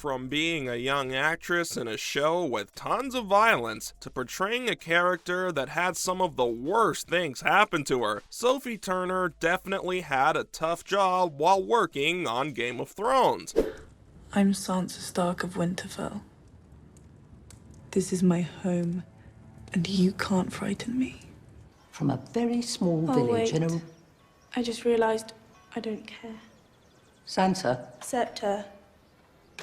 From being a young actress in a show with tons of violence to portraying a character that had some of the worst things happen to her, Sophie Turner definitely had a tough job while working on Game of Thrones. I'm Sansa Stark of Winterfell. This is my home, and you can't frighten me. From a very small village in a... I just realised I don't care. Sansa? Accept her.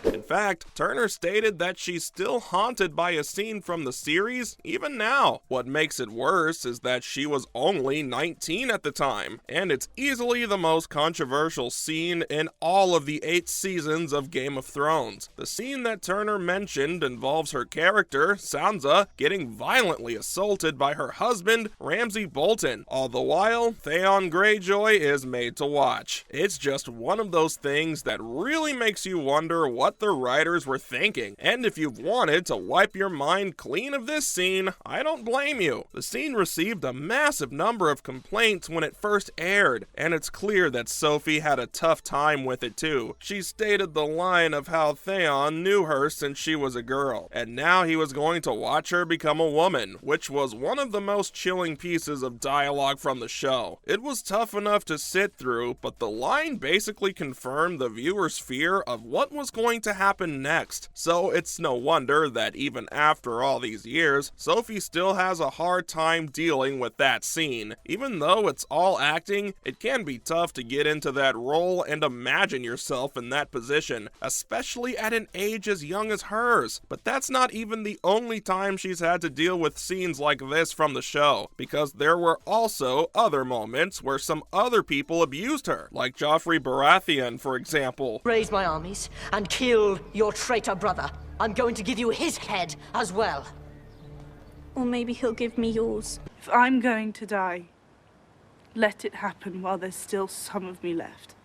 In fact, Turner stated that she's still haunted by a scene from the series, even now. What makes it worse is that she was only 19 at the time, and it's easily the most controversial scene in all of the 8 seasons of Game of Thrones. The scene that Turner mentioned involves her character, Sansa, getting violently assaulted by her husband, Ramsay Bolton. All the while, Theon Greyjoy is made to watch. It's just one of those things that really makes you wonder what the writers were thinking, and if you've wanted to wipe your mind clean of this scene, I don't blame you. The scene received a massive number of complaints when it first aired, and it's clear that Sophie had a tough time with it too. She stated the line of how Theon knew her since she was a girl, and now he was going to watch her become a woman, which was one of the most chilling pieces of dialogue from the show. It was tough enough to sit through, but the line basically confirmed the viewer's fear of what was going to happen next. So it's no wonder that even after all these years, Sophie still has a hard time dealing with that scene. Even though it's all acting, it can be tough to get into that role and imagine yourself in that position, especially at an age as young as hers. But that's not even the only time she's had to deal with scenes like this from the show, because there were also other moments where some other people abused her, like Joffrey Baratheon, for example. Raise my armies and kill your traitor brother. I'm going to give you his head as well. Or maybe he'll give me yours. If I'm going to die, let it happen while there's still some of me left.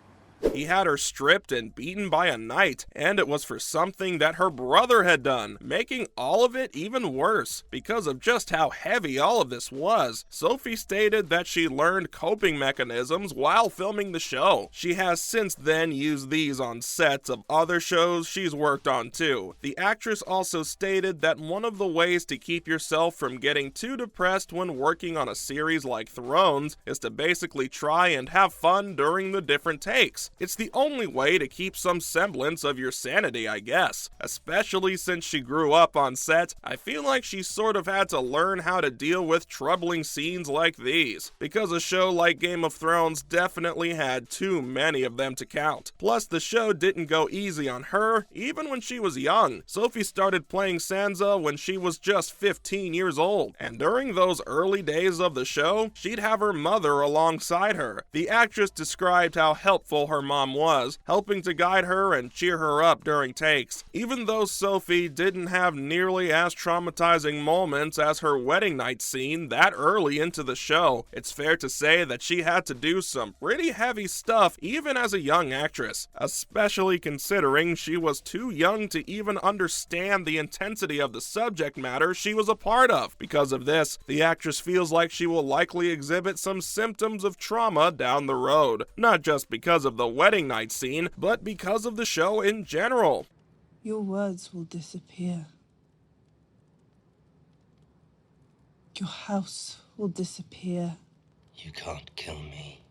He had her stripped and beaten by a knight, and it was for something that her brother had done, making all of it even worse. Because of just how heavy all of this was, Sophie stated that she learned coping mechanisms while filming the show. She has since then used these on sets of other shows she's worked on too. The actress also stated that one of the ways to keep yourself from getting too depressed when working on a series like Thrones is to basically try and have fun during the different takes. It's the only way to keep some semblance of your sanity, I guess. Especially since she grew up on set, I feel like she sort of had to learn how to deal with troubling scenes like these, because a show like Game of Thrones definitely had too many of them to count. Plus, the show didn't go easy on her, even when she was young. Sophie started playing Sansa when she was just 15 years old, and during those early days of the show, she'd have her mother alongside her. The actress described how helpful her mom was, helping to guide her and cheer her up during takes. Even though Sophie didn't have nearly as traumatizing moments as her wedding night scene that early into the show, it's fair to say that she had to do some pretty heavy stuff even as a young actress, especially considering she was too young to even understand the intensity of the subject matter she was a part of. Because of this, the actress feels like she will likely exhibit some symptoms of trauma down the road, not just because of the wedding night scene, but because of the show in general. Your words will disappear. Your house will disappear. You can't kill me.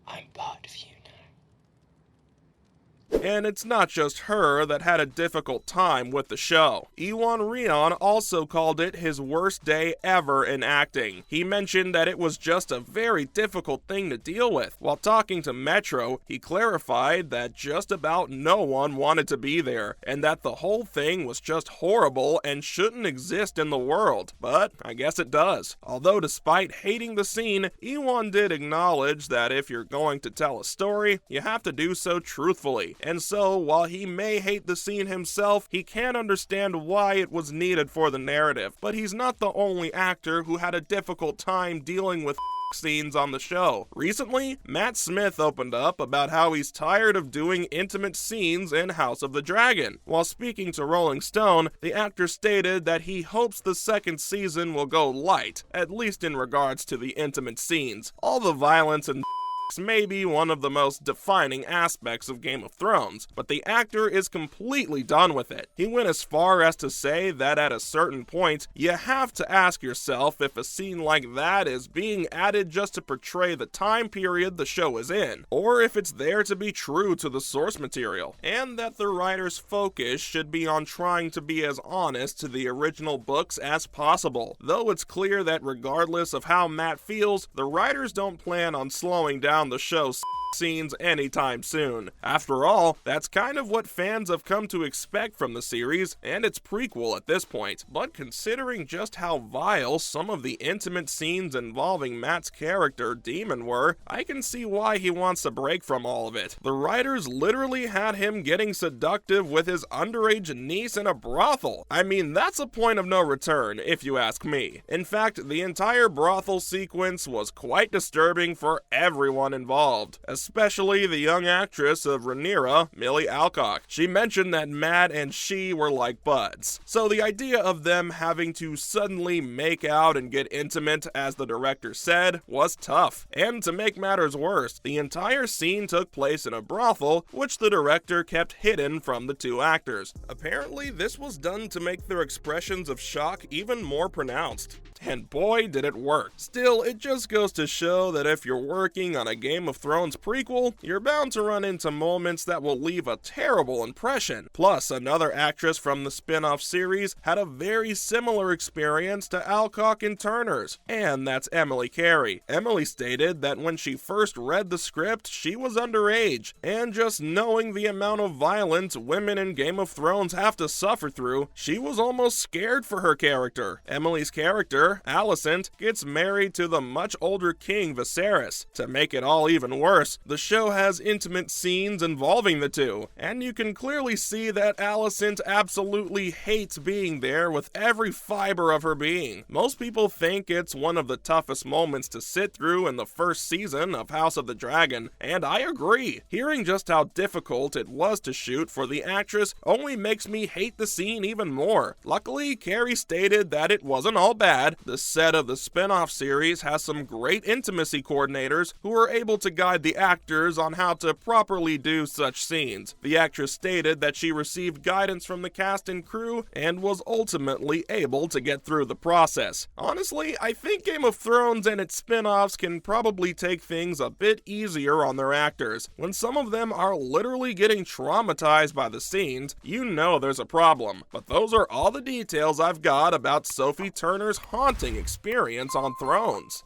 I'm part of you now. And it's not just her that had a difficult time with the show. Iwan Rheon also called it his worst day ever in acting. He mentioned that it was just a very difficult thing to deal with. While talking to Metro, he clarified that just about no one wanted to be there, and that the whole thing was just horrible and shouldn't exist in the world. But I guess it does. Although despite hating the scene, Iwan did acknowledge that if you're going to tell a story, you have to do so truthfully. And so, while he may hate the scene himself, he can understand why it was needed for the narrative. But he's not the only actor who had a difficult time dealing with scenes on the show. Recently, Matt Smith opened up about how he's tired of doing intimate scenes in House of the Dragon. While speaking to Rolling Stone, the actor stated that he hopes the second season will go light, at least in regards to the intimate scenes. All the violence and may be one of the most defining aspects of Game of Thrones, but the actor is completely done with it. He went as far as to say that at a certain point, you have to ask yourself if a scene like that is being added just to portray the time period the show is in, or if it's there to be true to the source material, and that the writer's focus should be on trying to be as honest to the original books as possible. Though it's clear that regardless of how Matt feels, the writers don't plan on slowing down the show's scenes anytime soon. After all, that's kind of what fans have come to expect from the series and its prequel at this point. But considering just how vile some of the intimate scenes involving Matt's character, Demon, were, I can see why he wants a break from all of it. The writers literally had him getting seductive with his underage niece in a brothel. I mean, that's a point of no return, if you ask me. In fact, the entire brothel sequence was quite disturbing for everyone involved, especially the young actress of Rhaenyra, Millie Alcock. She mentioned that Matt and she were like buds. So the idea of them having to suddenly make out and get intimate, as the director said, was tough. And to make matters worse, the entire scene took place in a brothel, which the director kept hidden from the two actors. Apparently, this was done to make their expressions of shock even more pronounced. And boy, did it work. Still, it just goes to show that if you're working on a Game of Thrones prequel, you're bound to run into moments that will leave a terrible impression. Plus, another actress from the spin-off series had a very similar experience to Alcock and Turner's, and that's Emily Carey. Emily stated that when she first read the script, she was underage, and just knowing the amount of violence women in Game of Thrones have to suffer through, she was almost scared for her character. Emily's character, Alicent, gets married to the much older king Viserys. To make it all even worse, the show has intimate scenes involving the two, and you can clearly see that Alicent absolutely hates being there with every fiber of her being. Most people think it's one of the toughest moments to sit through in the first season of House of the Dragon, and I agree. Hearing just how difficult it was to shoot for the actress only makes me hate the scene even more. Luckily, Carey stated that it wasn't all bad. The set of the spin-off series has some great intimacy coordinators who are able to guide the actors on how to properly do such scenes. The actress stated that she received guidance from the cast and crew and was ultimately able to get through the process. Honestly, I think Game of Thrones and its spin-offs can probably take things a bit easier on their actors. When some of them are literally getting traumatized by the scenes, you know there's a problem. But those are all the details I've got about Sophie Turner's haunting experience on Thrones.